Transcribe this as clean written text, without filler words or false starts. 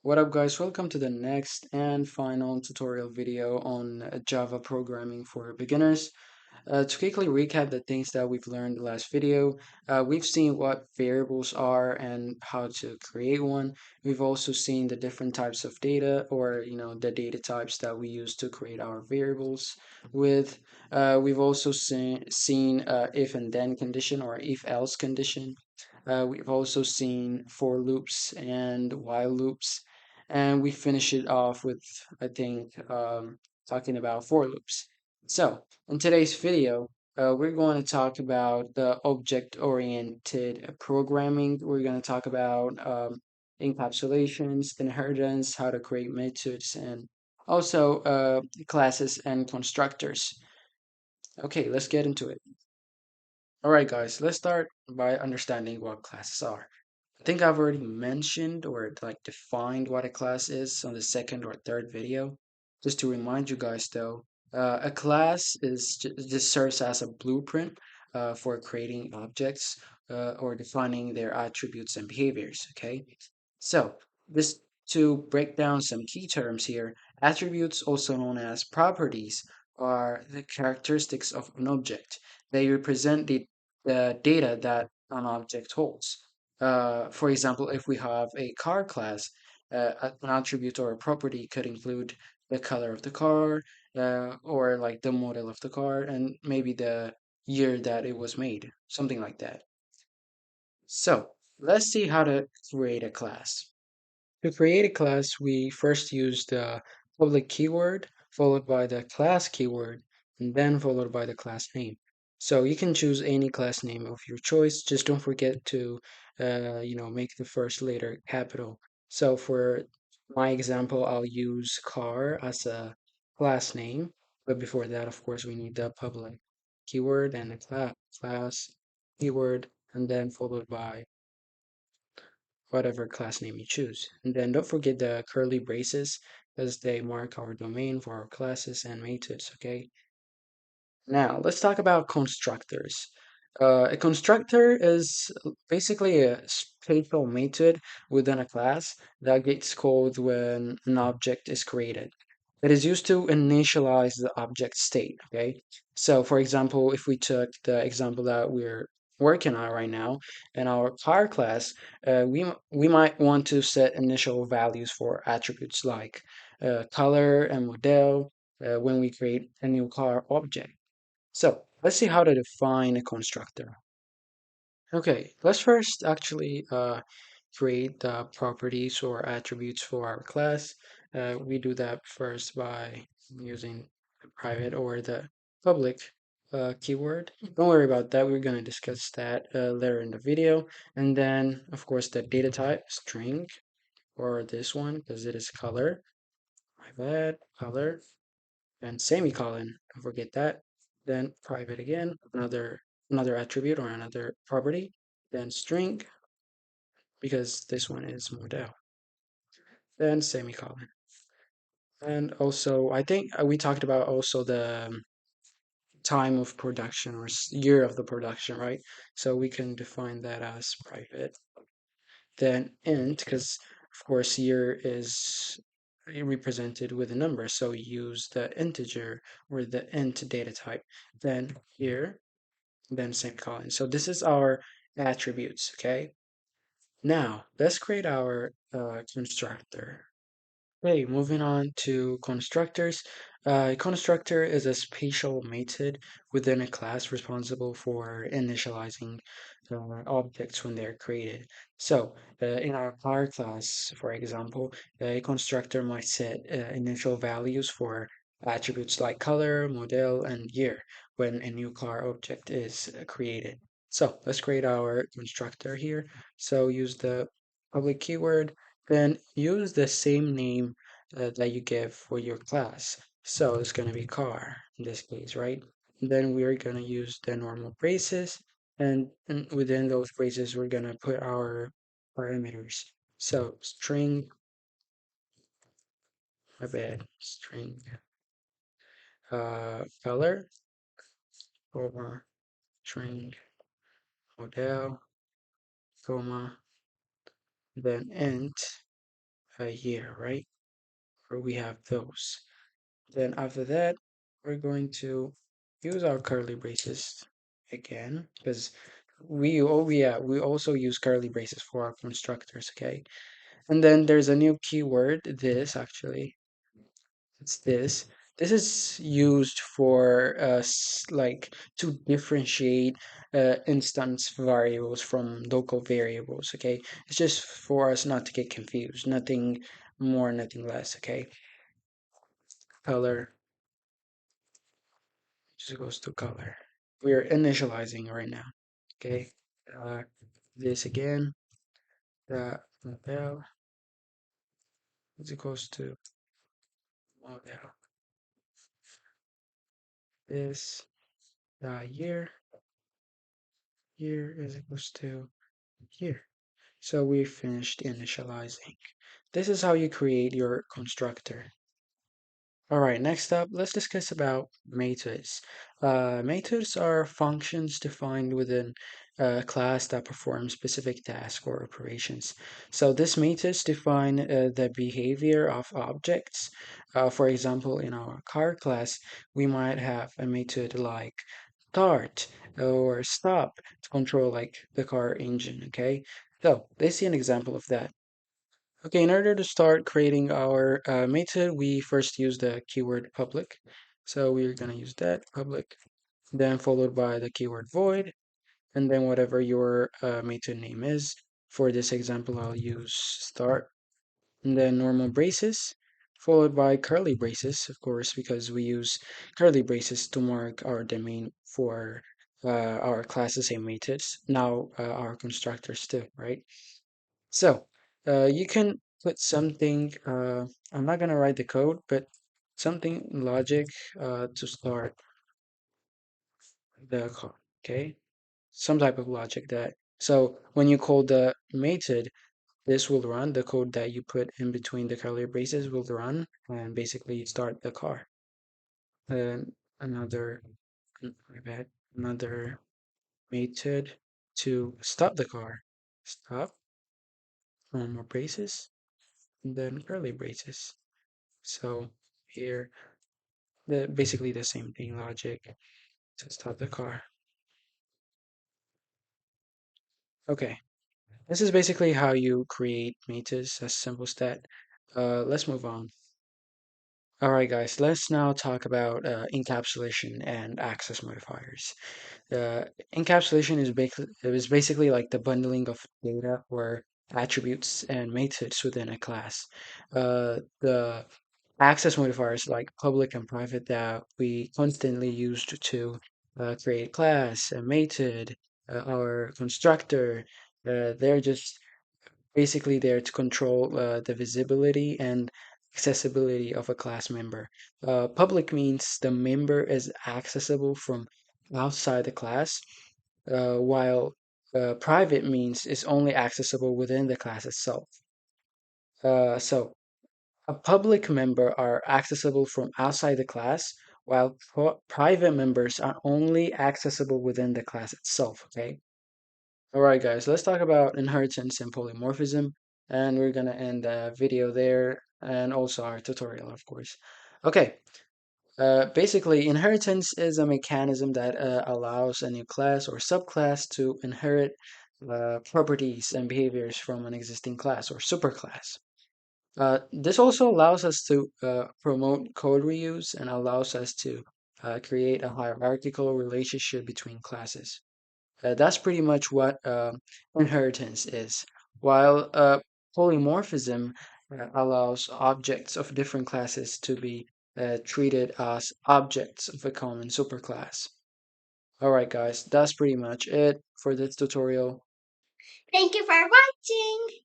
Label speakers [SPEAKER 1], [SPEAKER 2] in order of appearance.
[SPEAKER 1] What up, guys? Welcome to the next and final tutorial video on Java programming for beginners. To quickly recap the things that we've learned in the last video, we've seen what variables are and how to create one. We've also seen the different types of data, or the data types that we use to create our variables with. We've also seen if and then condition or if else condition. We've also seen for loops and while loops, and we finish it off with, I think, talking about for loops. So, in today's video, we're going to talk about the object-oriented programming. We're going to talk about encapsulations, inheritance, how to create methods, and also classes and constructors. Okay, let's get into it. All right, guys, let's start by understanding what classes are. I think I've already mentioned or like defined what a class is on the second or third video. Just to remind you guys though, a class just serves as a blueprint for creating objects or defining their attributes and behaviors. Okay, so just to break down some key terms here, attributes, also known as properties, are the characteristics of an object. They represent the data that an object holds. For example, if we have a car class, an attribute or a property could include the color of the car, or like the model of the car, and maybe the year that it was made, something like that. So let's see how to create a class. To create a class, we first use the public keyword, followed by the class keyword, and then followed by the class name. So you can choose any class name of your choice. Just don't forget to, make the first letter capital. So for my example, I'll use car as a class name. But before that, of course, we need the public keyword and the class keyword, and then followed by whatever class name you choose. And then don't forget the curly braces as they mark our domain for our classes and methods, okay? Now, let's talk about constructors. A constructor is basically a spatial method within a class that gets called when an object is created. It is used to initialize the object state, okay? So, for example, if we took the example that we're working on right now in our car class, we might want to set initial values for attributes like color and model when we create a new car object. So let's see how to define a constructor. Okay, let's first actually create the properties or attributes for our class. We do that first by using the private or the public keyword. Don't worry about that. We're going to discuss that later in the video. And then, of course, the data type, string, or this one, because it is color. My bad, color. And semicolon. Don't forget that. Then private again, another attribute or another property. Then string, because this one is model. Then semicolon. And also, I think we talked about also the time of production or year of the production, right? So we can define that as private. Then int, because of course year is represented with a number, so we use the integer or the int data type. Then here, then semicolon. So this is our attributes, okay? Now, let's create our constructor. Okay, moving on to constructors. A constructor is a spatial method within a class responsible for initializing objects when they're created. So, in our car class, for example, a constructor might set initial values for attributes like color, model, and year when a new car object is created. So, let's create our constructor here. So, use the public keyword, then use the same name that you give for your class. So it's going to be car in this case, right? Then we're going to use the normal braces, and within those braces, we're going to put our parameters. So string, my bad, string color, comma, string model, comma, then int, year, right? Or we have those. Then after that, we're going to use our curly braces again because we also use curly braces for our constructors, okay? And then there's a new keyword, this actually. It's this. This is used for like to differentiate instance variables from local variables, okay? It's just for us not to get confused. Nothing more, nothing less, okay? Color just goes to color. We're initializing right now, okay? Uh, this again, the model is equals to model. This year is equals to year. So we finished initializing. This is how you create your constructor. All right, next up, let's discuss about methods. Methods are functions defined within a class that perform specific tasks or operations. So these methods define the behavior of objects. For example, in our car class, we might have a method like start or stop to control like the car engine, okay? So let's see an example of that. Okay, in order to start creating our method, we first use the keyword public. So we're gonna use that public, then followed by the keyword void, and then whatever your method name is. For this example, I'll use start, and then normal braces, followed by curly braces, of course, because we use curly braces to mark our domain for our classes and methods. Now our constructors too, right? So, you can put something, I'm not gonna write the code, but something logic to start the code, okay? Some type of logic that, so when you call the method, this will run, the code that you put in between the curly braces will run and basically start the car. And another, my bad, another method to stop the car. Stop, normal braces, and then curly braces. So here, basically the same thing logic to start the car. Okay, this is basically how you create meters as simple as that. Let's move on. All right, guys, let's now talk about encapsulation and access modifiers. Uh, Encapsulation is basically like the bundling of data or attributes and methods within a class. The access modifiers like public and private that we constantly use to create class, a method, our constructor. They're just basically there to control the visibility and accessibility of a class member. Public means the member is accessible from outside the class, while private means it's only accessible within the class itself. So a public member are accessible from outside the class, while private members are only accessible within the class itself, okay? All right, guys, let's talk about inheritance and polymorphism, and we're gonna end the video there, and also our tutorial, of course. Okay, basically, inheritance is a mechanism that allows a new class or subclass to inherit properties and behaviors from an existing class or superclass. This also allows us to promote code reuse and allows us to create a hierarchical relationship between classes. That's pretty much what inheritance is. While polymorphism allows objects of different classes to be treated as objects of a common superclass. All right, guys, that's pretty much it for this tutorial.
[SPEAKER 2] Thank you for watching.